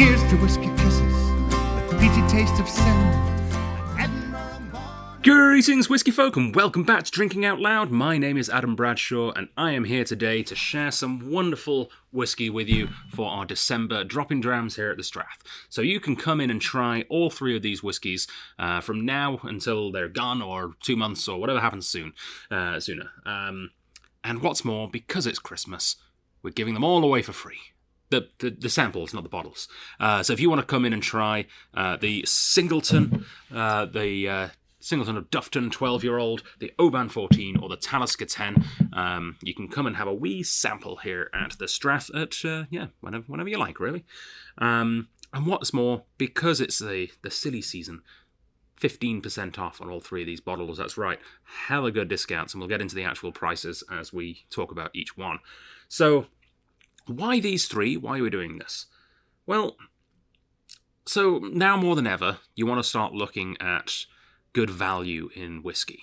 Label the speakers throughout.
Speaker 1: Here's to whiskey kisses, the peaty taste of sin.
Speaker 2: Greetings, Whisky Folk, and welcome back to Drinking Out Loud. My name is Adam Bradshaw, and I am here today to share some wonderful whiskey with you for our December drop-in drams here at the Strath. So you can come in and try all three of these whiskies from now until they're gone, or 2 months, or whatever happens sooner. And what's more, because it's Christmas, we're giving them all away for free. The samples, not the bottles. So if you want to come in and try the Singleton, Singleton of Dufton 12-year-old, the Oban 14, or the Talisker 10, you can come and have a wee sample here at the Strath at, whenever you like, really. And what's more, because it's the silly season, 15% off on all three of these bottles. That's right, hella good discounts, and we'll get into the actual prices as we talk about each one. So, why these three? Why are we doing this? Well, so now more than ever, you want to start looking at good value in whiskey,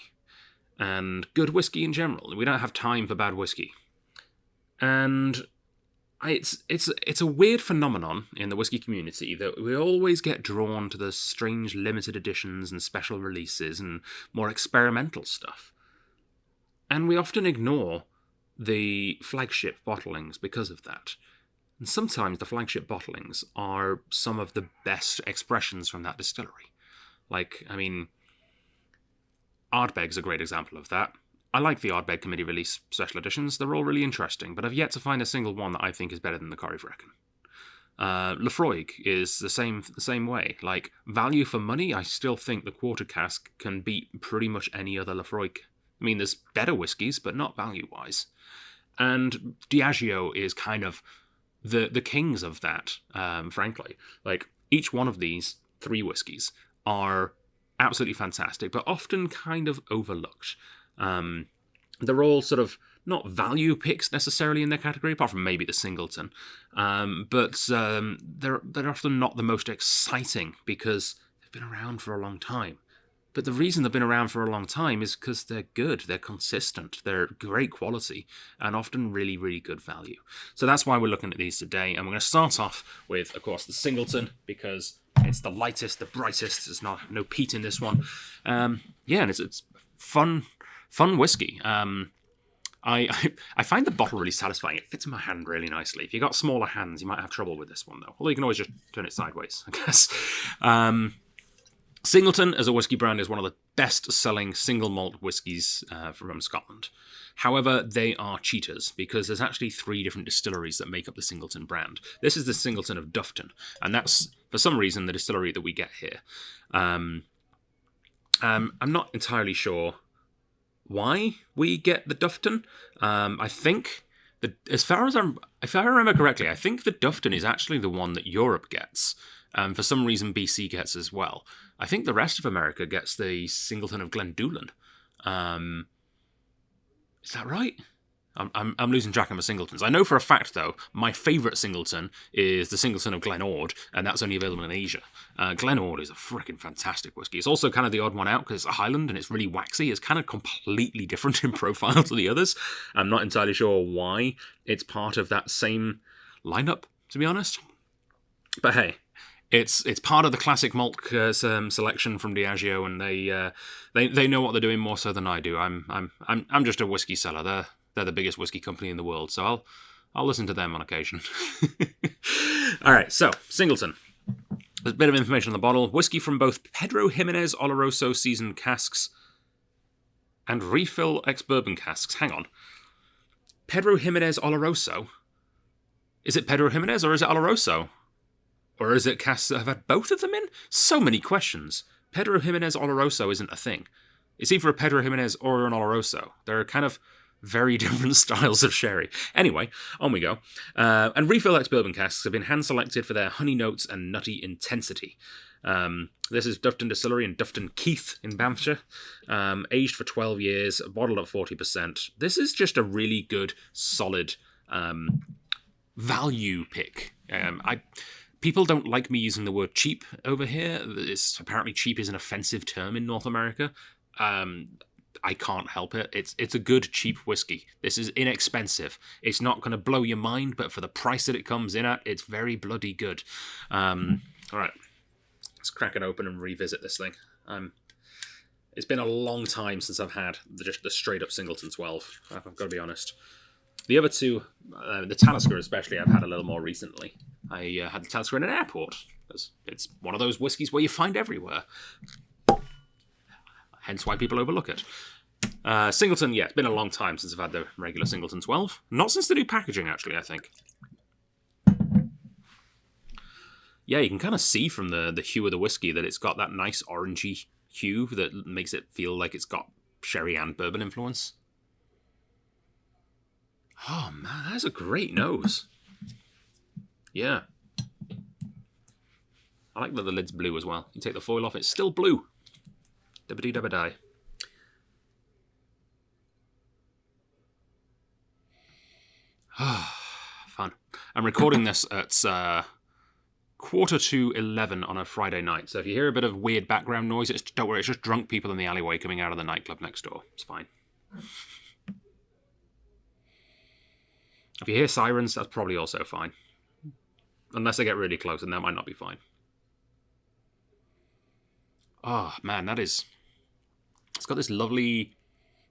Speaker 2: and good whiskey in general. We don't have time for bad whiskey, and it's a weird phenomenon in the whiskey community that we always get drawn to the strange limited editions and special releases and more experimental stuff, and we often ignore the flagship bottlings because of that. And sometimes the flagship bottlings are some of the best expressions from that distillery. Ardbegg's a great example of that. I like the Ardbeg Committee release special editions. They're all really interesting, but I've yet to find a single one that I think is better than the Corryvreckan. Lefroy is the same way. Like, value for money, I still think the quarter cask can beat pretty much any other Lefroy. I mean, there's better whiskies, but not value-wise. And Diageo is kind of the kings of that, frankly. Like, each one of these three whiskies are absolutely fantastic, but often kind of overlooked. They're all sort of not value picks necessarily in their category, apart from maybe the Singleton, but they're often not the most exciting because they've been around for a long time. But the reason they've been around for a long time is because they're good, they're consistent, they're great quality, and often really, really good value. So that's why we're looking at these today, and we're going to start off with, of course, the Singleton, because it's the lightest, the brightest. There's no peat in this one. And it's fun whiskey. I find the bottle really satisfying. It fits in my hand really nicely. If you've got smaller hands, you might have trouble with this one, though. Although you can always just turn it sideways, I guess. Singleton, as a whiskey brand, is one of the best-selling single malt whiskies from Scotland. However, they are cheaters, because there's actually 3 different distilleries that make up the Singleton brand. This is the Singleton of Dufton, and that's, for some reason, the distillery that we get here. I'm not entirely sure why we get the Dufton. I think, if I remember correctly, I think the Dufton is actually the one that Europe gets. For some reason, BC gets as well. I think the rest of America gets the Singleton of Glendoolan. Is that right? I'm losing track of my Singletons. I know for a fact, though, my favourite Singleton is the Singleton of Glenord, and that's only available in Asia. Glenord is a freaking fantastic whiskey. It's also kind of the odd one out because it's a Highland and it's really waxy. It's kind of completely different in profile to the others. I'm not entirely sure why it's part of that same lineup, to be honest. But hey, it's part of the classic malt selection from Diageo, and they know what they're doing more so than I do. I'm just a whiskey seller. They're the biggest whiskey company in the world, so I'll listen to them on occasion. All right, so Singleton. There's a bit of information on the bottle. Whiskey from both Pedro Jimenez Oloroso seasoned casks and refill ex-bourbon casks. Hang on. Pedro Jimenez Oloroso? Is it Pedro Jimenez or is it Oloroso? Or is it casks that have had both of them in? So many questions. Pedro Jimenez Oloroso isn't a thing. It's either a Pedro Jimenez or an Oloroso. They're kind of very different styles of sherry. Anyway, on we go. And refill ex-bourbon casks have been hand-selected for their honey notes and nutty intensity. This is Dufton Distillery in Dufton Keith in Banffshire. Aged for 12 years, bottled at 40%. This is just a really good, solid value pick. People don't like me using the word cheap over here. Apparently cheap is an offensive term in North America. I can't help it. It's a good, cheap whiskey. This is inexpensive. It's not going to blow your mind, but for the price that it comes in at, it's very bloody good. All right, let's crack it open and revisit this thing. It's been a long time since I've had just the straight-up Singleton 12. I've got to be honest. The other two, the Talisker especially, I've had a little more recently. I had the Talisker in an airport. It's one of those whiskies where you find everywhere. Hence why people overlook it. Singleton, yeah, it's been a long time since I've had the regular Singleton 12. Not since the new packaging, actually, I think. Yeah, you can kind of see from the hue of the whiskey that it's got that nice orangey hue that makes it feel like it's got sherry and bourbon influence. Oh, man, that's a great nose. Yeah. I like that the lid's blue as well. You take the foil off, it's still blue. Dibba-dee-dabba-die. Fun. I'm recording this at 11:45 on a Friday night, so if you hear a bit of weird background noise, don't worry, it's just drunk people in the alleyway coming out of the nightclub next door. It's fine. If you hear sirens, that's probably also fine. Unless they get really close, and that might not be fine. Oh, man, it's got this lovely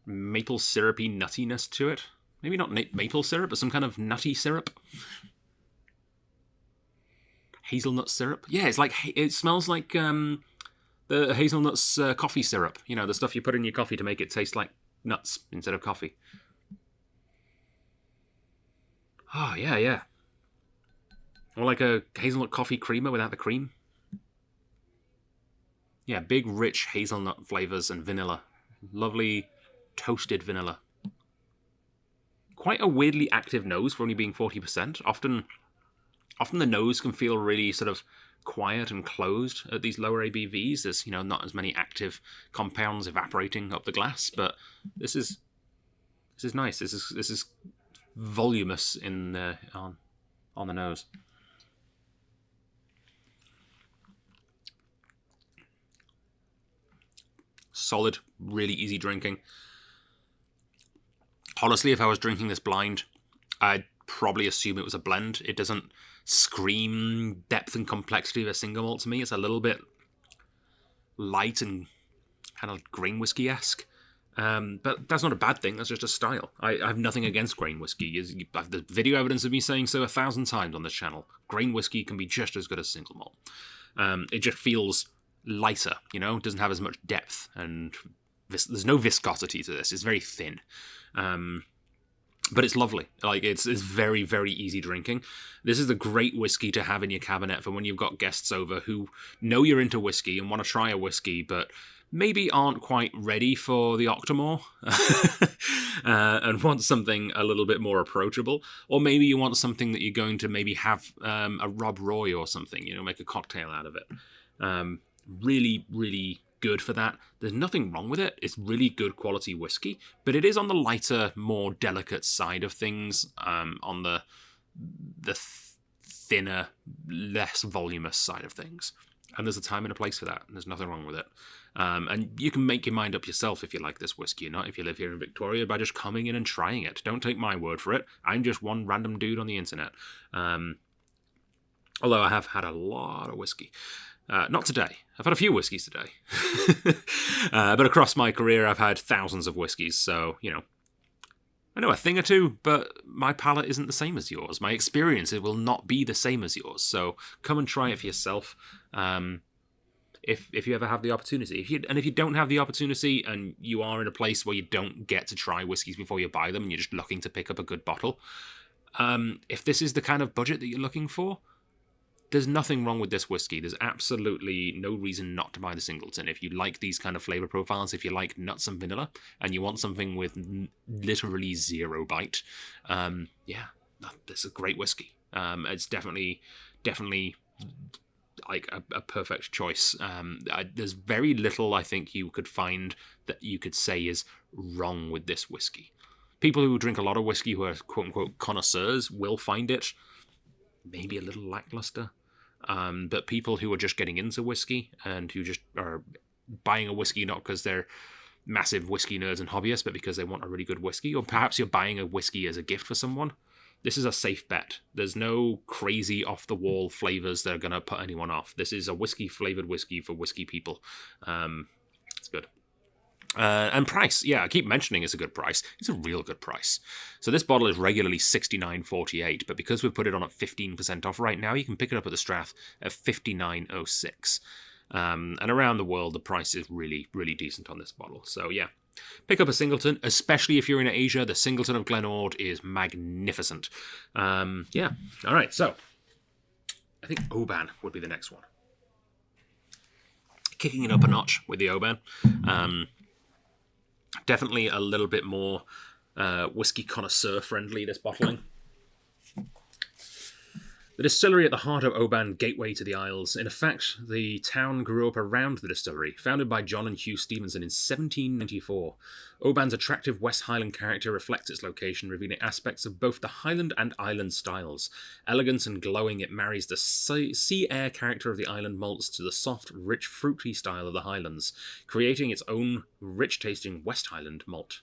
Speaker 2: maple syrupy nuttiness to it. Maybe not maple syrup, but some kind of nutty syrup. Hazelnut syrup. Yeah, it smells like the hazelnuts coffee syrup. You know, the stuff you put in your coffee to make it taste like nuts instead of coffee. Oh, yeah. Or like a hazelnut coffee creamer without the cream. Yeah, big, rich hazelnut flavors and vanilla. Lovely toasted vanilla. Quite a weirdly active nose for only being 40%. Often the nose can feel really sort of quiet and closed at these lower ABVs. There's, not as many active compounds evaporating up the glass, but this is nice. This is voluminous on the nose. Solid, really easy drinking. Honestly, if I was drinking this blind, I'd probably assume it was a blend. It doesn't scream depth and complexity of a single malt to me. It's a little bit light and kind of grain whiskey-esque. But that's not a bad thing. That's just a style. I have nothing against grain whiskey. I have the video evidence of me saying so 1,000 times on this channel. Grain whiskey can be just as good as single malt. It just feels lighter, It doesn't have as much depth, and there's no viscosity to this. It's very thin. But it's lovely. Like, it's very, very easy drinking. This is a great whiskey to have in your cabinet for when you've got guests over who know you're into whiskey and want to try a whiskey, but maybe aren't quite ready for the Octomore and want something a little bit more approachable. Or maybe you want something that you're going to maybe have a Rob Roy or something, make a cocktail out of it. Really, really good for that. There's nothing wrong with it. It's really good quality whiskey, but it is on the lighter, more delicate side of things, on the thinner, less voluminous side of things. And there's a time and a place for that, and there's nothing wrong with it. And you can make your mind up yourself if you like this whiskey or not, if you live here in Victoria, by just coming in and trying it. Don't take my word for it. I'm just one random dude on the internet. Although I have had a lot of whiskey. Not today. I've had a few whiskies today. But across my career, I've had thousands of whiskies, so, I know a thing or two, but my palate isn't the same as yours. My experience, it will not be the same as yours, so come and try it for yourself, if you ever have the opportunity. If you don't have the opportunity, and you are in a place where you don't get to try whiskies before you buy them, and you're just looking to pick up a good bottle, if this is the kind of budget that you're looking for, there's nothing wrong with this whiskey. There's absolutely no reason not to buy the Singleton. If you like these kind of flavor profiles, if you like nuts and vanilla, and you want something with literally zero bite, this is a great whiskey. It's definitely like a perfect choice. There's very little I think you could find that you could say is wrong with this whiskey. People who drink a lot of whiskey, who are quote-unquote connoisseurs, will find it maybe a little lackluster. But people who are just getting into whiskey and who just are buying a whiskey not because they're massive whiskey nerds and hobbyists, but because they want a really good whiskey, or perhaps you're buying a whiskey as a gift for someone, this is a safe bet. There's no crazy off-the-wall flavors that are going to put anyone off. This is a whiskey-flavored whiskey for whiskey people. It's good. And price, yeah, I keep mentioning it's a good price. It's a real good price. So this bottle is regularly $69.48, but because we've put it on at 15% off right now, you can pick it up at the Strath at $59.06. And around the world, the price is really, really decent on this bottle. So yeah, pick up a Singleton, especially if you're in Asia. The Singleton of Glenord is magnificent. Yeah, all right, so I think Oban would be the next one. Kicking it up a notch with the Oban. Definitely a little bit more whiskey connoisseur friendly, this bottling. The distillery at the heart of Oban, gateway to the Isles. In effect, the town grew up around the distillery, founded by John and Hugh Stevenson in 1794. Oban's attractive West Highland character reflects its location, revealing aspects of both the Highland and Island styles. Elegant and glowing, it marries the sea air character of the island malts to the soft, rich, fruity style of the Highlands, creating its own rich-tasting West Highland malt.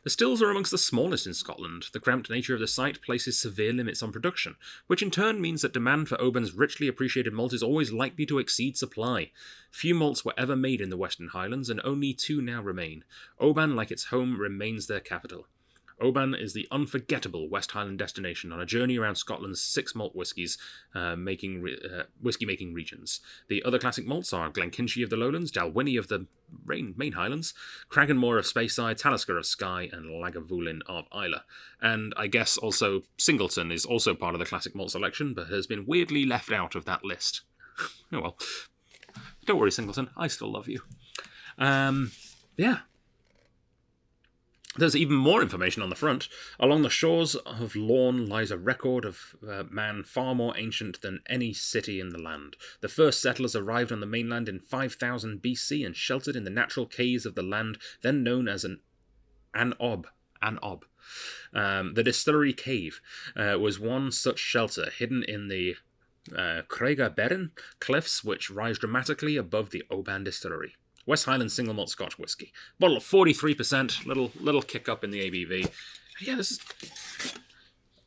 Speaker 2: The stills are amongst the smallest in Scotland. The cramped nature of the site places severe limits on production, which in turn means that demand for Oban's richly appreciated malt is always likely to exceed supply. Few malts were ever made in the Western Highlands, and only 2 now remain. Oban, like its home, remains their capital. Oban is the unforgettable West Highland destination on a journey around Scotland's 6 malt whiskies whiskey-making regions. The other classic malts are Glenkinchie of the Lowlands, Dalwhinnie of the main Highlands, Cragganmore of Speyside, Talisker of Skye, and Lagavulin of Islay. And I guess also Singleton is also part of the classic malt selection, but has been weirdly left out of that list. Oh well. Don't worry, Singleton, I still love you. Yeah. There's even more information on the front. Along the shores of Lorne lies a record of man far more ancient than any city in the land. The first settlers arrived on the mainland in 5000 BC and sheltered in the natural caves of the land, then known as an Ob. The distillery cave was one such shelter, hidden in the Craiga Berrin cliffs, which rise dramatically above the Oban distillery. West Highland single malt Scotch whiskey. Bottle of 43%, little kick up in the ABV. Yeah, this is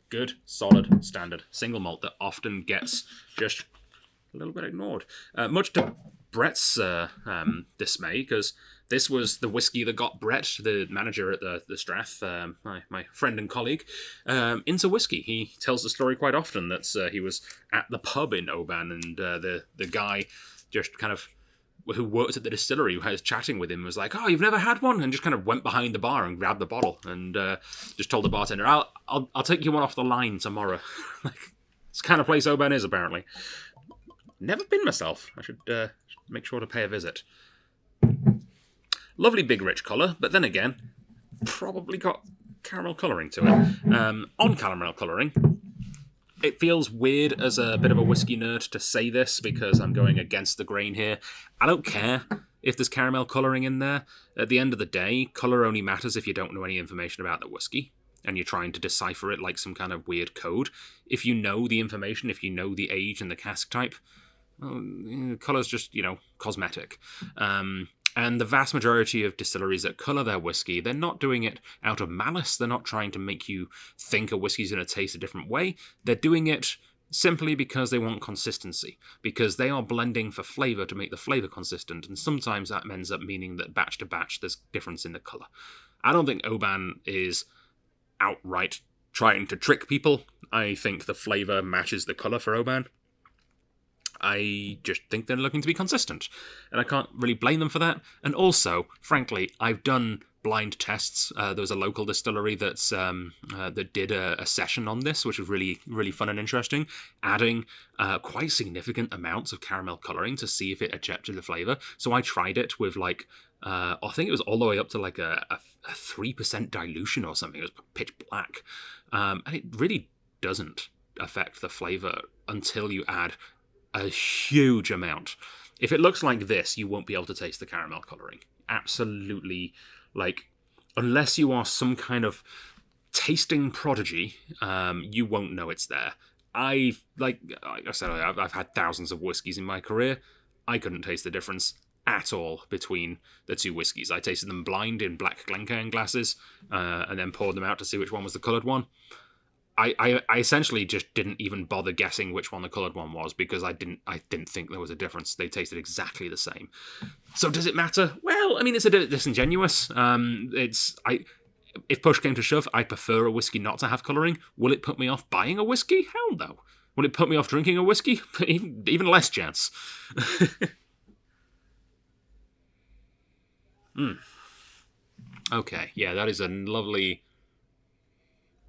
Speaker 2: good, solid, standard single malt that often gets just a little bit ignored. Much to Brett's dismay, because this was the whiskey that got Brett, the manager at the Strath, my friend and colleague, into whiskey. He tells the story quite often that he was at the pub in Oban, and the guy just kind of who worked at the distillery, who was chatting with him, was like, "Oh, you've never had one?" And just kind of went behind the bar and grabbed the bottle and just told the bartender, "I'll take you one off the line tomorrow." Like, it's the kind of place Oban is, apparently. Never been myself. I should make sure to pay a visit. Lovely big rich colour, but then again, probably got caramel colouring to it. On caramel colouring, it feels weird as a bit of a whiskey nerd to say this because I'm going against the grain here. I don't care if there's caramel colouring in there. At the end of the day, colour only matters if you don't know any information about the whiskey and you're trying to decipher it like some kind of weird code. If you know the information, if you know the age and the cask type, well, colour's just, cosmetic. And the vast majority of distilleries that colour their whiskey, they're not doing it out of malice. They're not trying to make you think a whiskey's going to taste a different way. They're doing it simply because they want consistency, because they are blending for flavour to make the flavour consistent, and sometimes that ends up meaning that batch to batch there's difference in the colour. I don't think Oban is outright trying to trick people. I think the flavour matches the colour for Oban. I just think they're looking to be consistent, and I can't really blame them for that. And also, frankly, I've done blind tests. There was a local distillery that did a session on this, which was really, really fun and interesting, adding quite significant amounts of caramel colouring to see if it adjusted the flavour. So I tried it with I think it was all the way up to like a 3% dilution or something. It was pitch black, and it really doesn't affect the flavour until you add a huge amount. If it looks like this, you won't be able to taste the caramel colouring. Absolutely, unless you are some kind of tasting prodigy, you won't know it's there. Like I said, I've had thousands of whiskies in my career. I couldn't taste the difference at all between the two whiskies. I tasted them blind in black Glencairn glasses, and then poured them out to see which one was the coloured one. I essentially just didn't even bother guessing which one the coloured one was, because I didn't think there was a difference. They tasted exactly the same. So does it matter? Well, I mean, it's a bit disingenuous. If push came to shove, I'd prefer a whiskey not to have colouring. Will it put me off buying a whiskey? Hell no. Will it put me off drinking a whiskey? Even less chance. Okay, yeah, that is a lovely,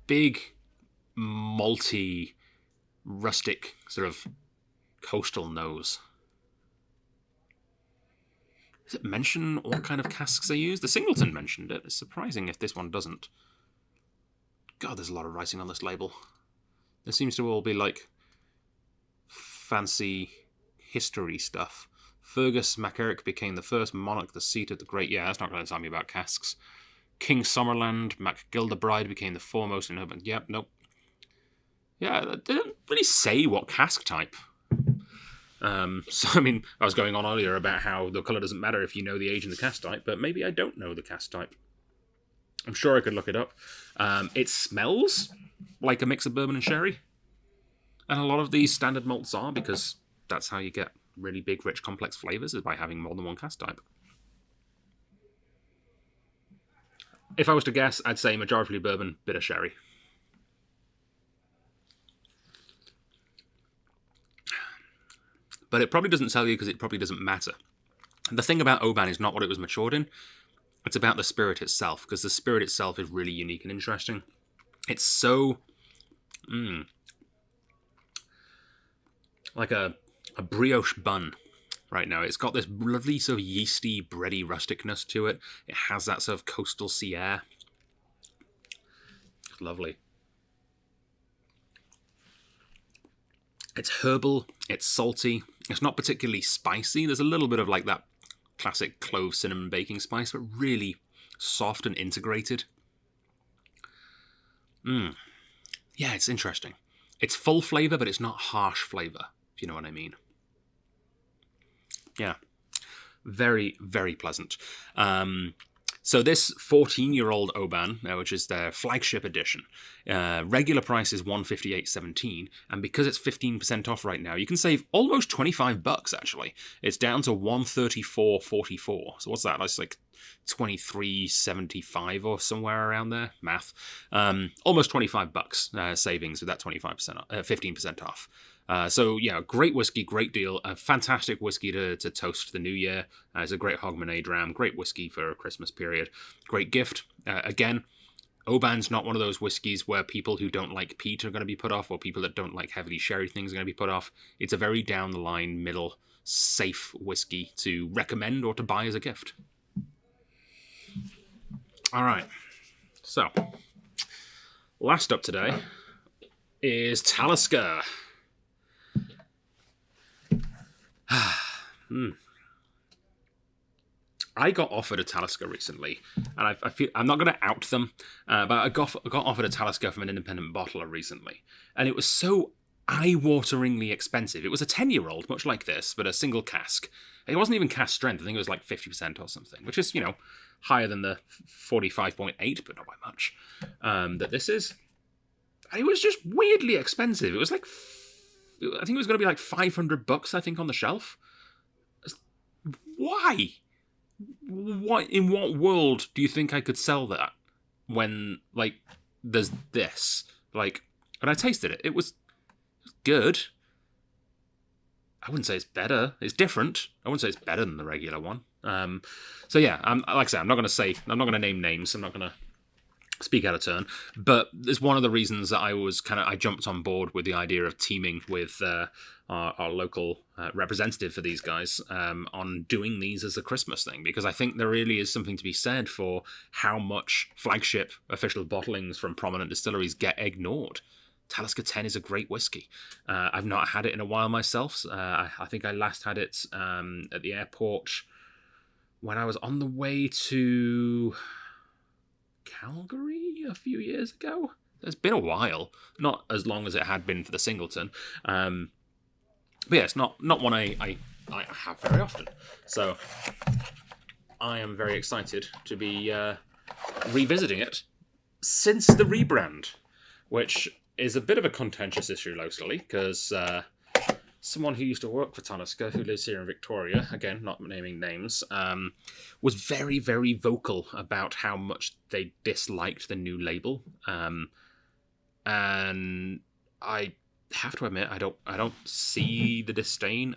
Speaker 2: big, malty, rustic, sort of coastal nose. Does it mention what kind of casks they use? The Singleton mentioned it. It's surprising if this one doesn't. God, there's a lot of writing on this label. There seems to all be, like, fancy history stuff. Fergus MacEric became the first monarch, the seat of the great... Yeah, that's not going to tell me about casks. King Somerland, MacGildebride became the foremost in Oban. Yep, nope. Yeah, they didn't really say what cask type. So, I mean, I was going on earlier about how the colour doesn't matter if you know the age and the cask type, but maybe I don't know the cask type. I'm sure I could look it up. It smells like a mix of bourbon and sherry. And a lot of these standard malts are, because that's how you get really big, rich, complex flavours, is by having more than one cask type. If I was to guess, I'd say majority bourbon, bit of sherry. But it probably doesn't tell you because it probably doesn't matter. The thing about Oban is not what it was matured in. It's about the spirit itself, because the spirit itself is really unique and interesting. It's so... like a brioche bun right now. It's got this lovely sort of yeasty, bready rusticness to it. It has that sort of coastal sea air. It's lovely. It's herbal, it's salty, it's not particularly spicy. There's a little bit of like that classic clove cinnamon baking spice, but really soft and integrated. Yeah, it's interesting. It's full flavour, but it's not harsh flavour, if you know what I mean. Yeah, very, very pleasant. So this 14-year-old Oban, which is their flagship edition, regular price is $158.17, and because it's 15% off right now, you can save almost $25 actually. It's down to $134.44. So what's that? That's like $23.75 or somewhere around there. Math. Almost $25 savings with that 15% off. So yeah, great whiskey, great deal, a fantastic whiskey to toast the new year. It's a great Hogmanay dram, great whiskey for a Christmas period, great gift. Again, Oban's not one of those whiskies where people who don't like peat are going to be put off, or people that don't like heavily sherry things are going to be put off. It's a very down the line, middle, safe whiskey to recommend or to buy as a gift. All right, so last up today is Talisker. I got offered a Talisker recently, and I feel I'm not going to out them, but I got offered a Talisker from an independent bottler recently, and it was so eye-wateringly expensive. It was a 10-year-old, much like this, but a single cask. It wasn't even cask strength. I think it was like 50% or something, which is, you know, higher than the 45.8, but not by much, that this is. And it was just weirdly expensive. It was like, I think it was going to be like $500, I think, on the shelf. Why? What, in what world do you think I could sell that when, like, there's this? Like, and I tasted it. It was good. I wouldn't say it's better. It's different. I wouldn't say it's better than the regular one. So yeah, like I say, I'm not going to name names. I'm not going to speak out of turn. But it's one of the reasons that I jumped on board with the idea of teaming with our local representative for these guys on doing these as a Christmas thing, because I think there really is something to be said for how much flagship official bottlings from prominent distilleries get ignored. Talisker 10 is a great whiskey. I've not had it in a while myself. I think I last had it at the airport when I was on the way to Calgary a few years ago. It's been a while. Not as long as it had been for the Singleton. But yeah, it's not one I I have very often. So I am very excited to be revisiting it since the rebrand, which is a bit of a contentious issue locally, because someone who used to work for Talisker, who lives here in Victoria, again, not naming names, was very, very vocal about how much they disliked the new label. And I have to admit, I don't see the disdain.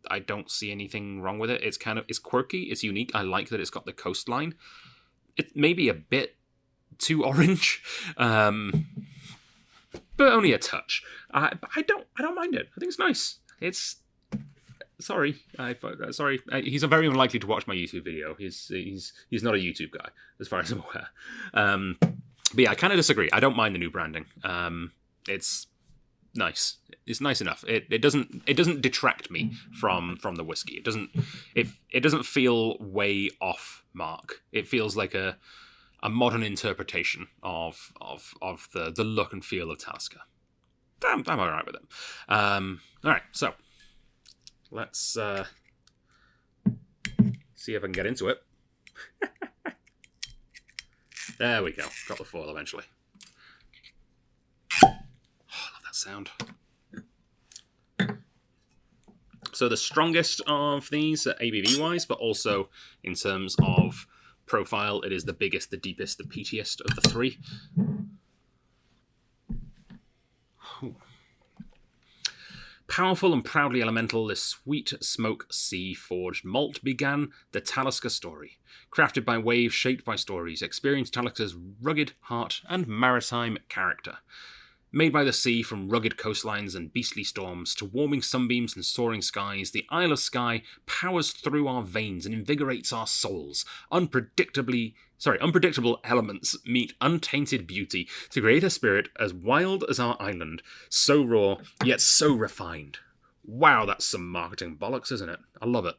Speaker 2: I don't see anything wrong with it. It's quirky, it's unique. I like that it's got the coastline. It may be a bit too orange, but only a touch. I don't mind it. I think it's nice. It's sorry. He's very unlikely to watch my YouTube video. He's not a YouTube guy, as far as I'm aware. But yeah, I kind of disagree. I don't mind the new branding. It's nice. It's nice enough. It doesn't detract me from the whiskey. It doesn't feel way off mark. It feels like a modern interpretation of the look and feel of Talisker. I'm all right with it. All right, so let's see if I can get into it. There we go. Got the foil eventually. Oh, I love that sound. So the strongest of these, ABV-wise, but also in terms of profile, it is the biggest, the deepest, the peatiest of the three. Ooh. Powerful and proudly elemental, this sweet smoke sea-forged malt began the Talisker story. Crafted by waves, shaped by stories, experienced Talisker's rugged heart and maritime character. Made by the sea, from rugged coastlines and beastly storms to warming sunbeams and soaring skies, the Isle of Skye powers through our veins and invigorates our souls. Unpredictable elements meet untainted beauty to create a spirit as wild as our island, so raw, yet so refined. Wow, that's some marketing bollocks, isn't it? I love it.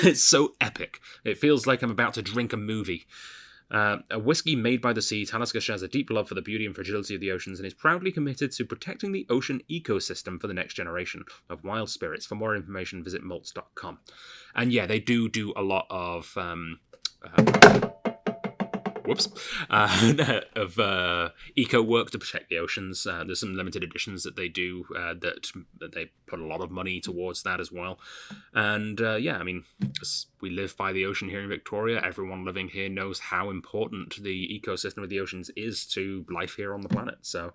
Speaker 2: It's so epic. It feels like I'm about to drink a movie. A whiskey made by the sea, Talisker shares a deep love for the beauty and fragility of the oceans and is proudly committed to protecting the ocean ecosystem for the next generation of wild spirits. For more information, visit malts.com. And yeah, they do a lot of eco work to protect the oceans. There's some limited editions that they do that they put a lot of money towards that as well. And yeah, I mean, we live by the ocean here in Victoria. Everyone living here knows how important the ecosystem of the oceans is to life here on the planet. So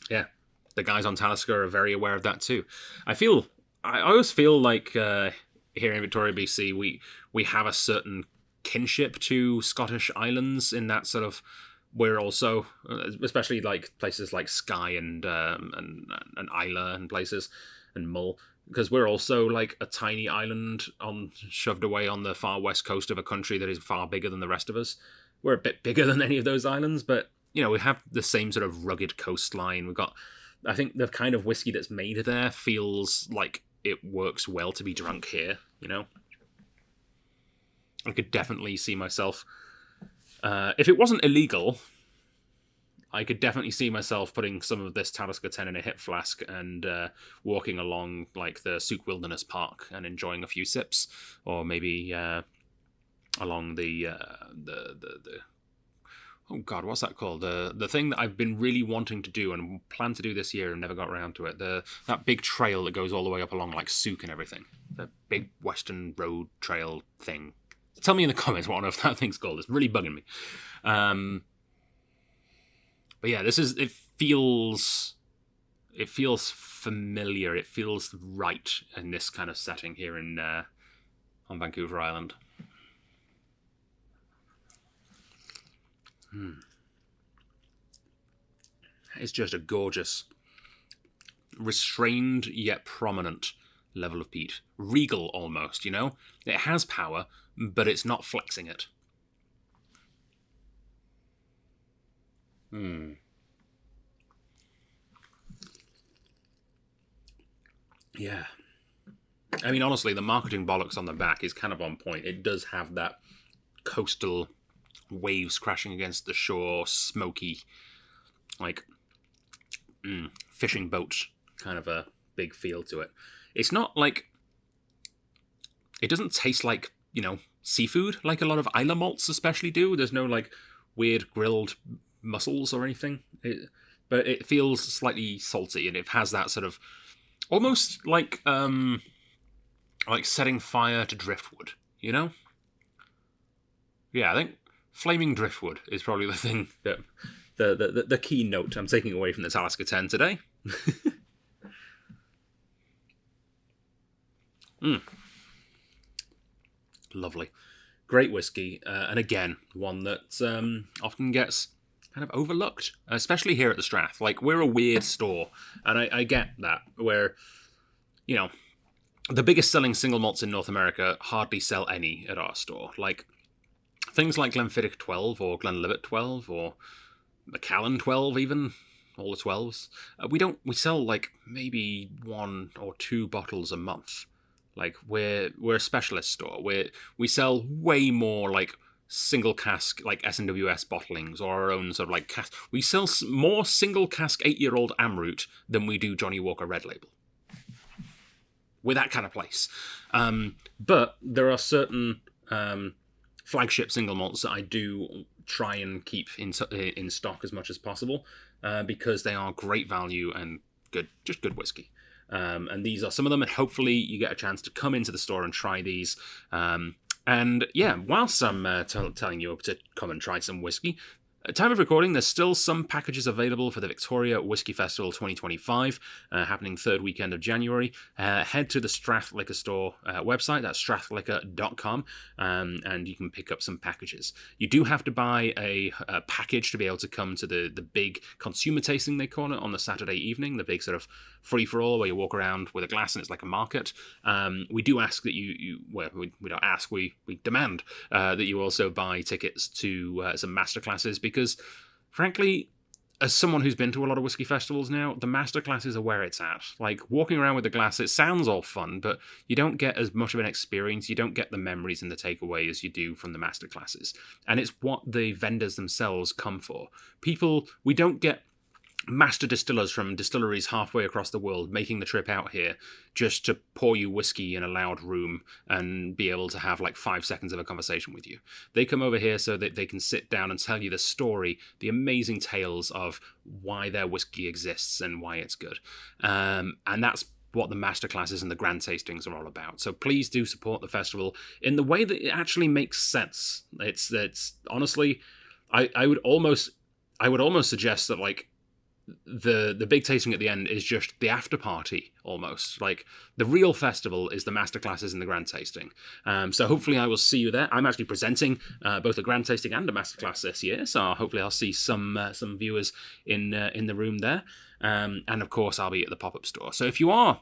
Speaker 2: yeah, the guys on Talisker are very aware of that too. I always feel like here in Victoria, BC, we have a certain kinship to Scottish islands in that sort of, we're also, especially like places like Skye and Islay and places, and Mull, because we're also like a tiny island shoved away on the far west coast of a country that is far bigger than the rest of us. We're a bit bigger than any of those islands, but you know, we have the same sort of rugged coastline. We've got, I think the kind of whiskey that's made there feels like it works well to be drunk here, you know? I could definitely see myself, if it wasn't illegal, I could definitely see myself putting some of this Talisker 10 in a hip flask and walking along like the Souk Wilderness Park and enjoying a few sips, or maybe along the oh god, what's that called? The thing that I've been really wanting to do and plan to do this year and never got around to it. That big trail that goes all the way up along like Souk and everything. The big Western Road Trail thing. Tell me in the comments what on earth that thing's called. It's really bugging me. But yeah, it feels familiar. It feels right in this kind of setting here on Vancouver Island. It's just a gorgeous, restrained yet prominent level of peat. Regal almost, you know? It has power, but it's not flexing it. Yeah. I mean, honestly, the marketing bollocks on the back is kind of on point. It does have that coastal waves crashing against the shore, smoky, like fishing boat kind of a big feel to it. It's not like it doesn't taste like, seafood, like a lot of Islay malts especially do. There's no, like, weird grilled mussels or anything. But it feels slightly salty, and it has that sort of almost like setting fire to driftwood, Yeah, I think flaming driftwood is probably the thing that the key note I'm taking away from the Talisker 10 today. Lovely. Great whiskey, and again, one that often gets kind of overlooked, especially here at the Strath. Like, we're a weird store, and I get that, where, the biggest selling single malts in North America hardly sell any at our store. Like, things like Glenfiddich 12, or Glenlivet 12, or Macallan 12 even, all the 12s. We sell, like, maybe 1 or 2 bottles a month. Like, we're a specialist store. We sell way more, like, single cask, like S&WS bottlings, or our own sort of, like, cask. We sell more single cask 8-year-old Amrut than we do Johnny Walker Red Label. We're that kind of place. But there are certain flagship single malts that I do try and keep in stock as much as possible, because they are great value and just good whiskey. And these are some of them, and hopefully you get a chance to come into the store and try these. And yeah, whilst I'm telling you to come and try some whiskey, at time of recording, there's still some packages available for the Victoria Whisky Festival 2025, happening third weekend of January. Head to the Strath Liquor Store website, that's strathliquor.com, and you can pick up some packages. You do have to buy a package to be able to come to the big consumer tasting, they call it, on the Saturday evening, the big sort of free-for-all where you walk around with a glass and it's like a market. We do ask that we don't ask, we demand that you also buy tickets to some masterclasses, because frankly, as someone who's been to a lot of whiskey festivals now, the masterclasses are where it's at. Like, walking around with the glass, it sounds all fun, but you don't get as much of an experience, you don't get the memories and the takeaway as you do from the masterclasses. And it's what the vendors themselves come for. We don't get master distillers from distilleries halfway across the world making the trip out here just to pour you whiskey in a loud room and be able to have like 5 seconds of a conversation with you. They come over here so that they can sit down and tell you the story, the amazing tales of why their whiskey exists and why it's good. And that's what the masterclasses and the grand tastings are all about. So please do support the festival in the way that it actually makes sense. It's honestly, I would almost suggest that, like, the big tasting at the end is just the after party, almost. Like, the real festival is the masterclasses and the grand tasting. So hopefully I will see you there. I'm actually presenting both a grand tasting and a masterclass this year, so hopefully I'll see some viewers in the room there. And of course I'll be at the pop-up store. So if you are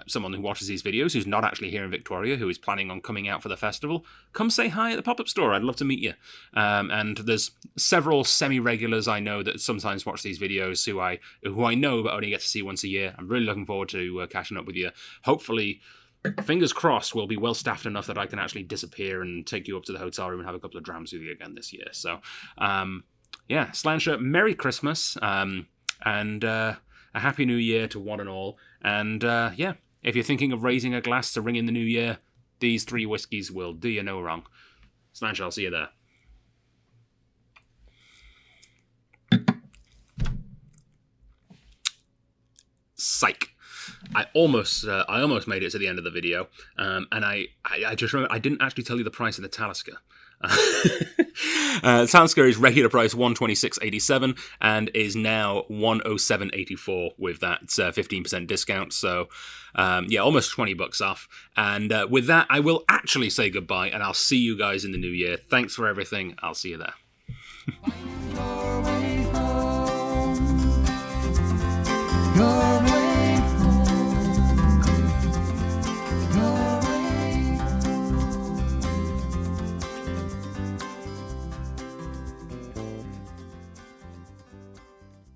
Speaker 2: someone who watches these videos who's not actually here in Victoria, who is planning on coming out for the festival, come say hi at the pop-up store. I'd love to meet you. And there's several semi-regulars I know that sometimes watch these videos who I know but only get to see once a year. I'm really looking forward to catching up with you. Hopefully, fingers crossed, we'll be well staffed enough that I can actually disappear and take you up to the hotel room and have a couple of drams with you again this year. So yeah, Slansher, Merry Christmas. And a Happy New Year to one and all. And yeah, if you're thinking of raising a glass to ring in the new year, these 3 whiskies will do you no wrong. Slash, I'll see you there. Psych. I almost made it to the end of the video, and I just remember I didn't actually tell you the price of the Talisker. Talisker is regular price $126.87 and is now $107.84 with that 15% discount. So yeah, almost $20 off. And with that, I will actually say goodbye, and I'll see you guys in the new year. Thanks for everything. I'll see you there.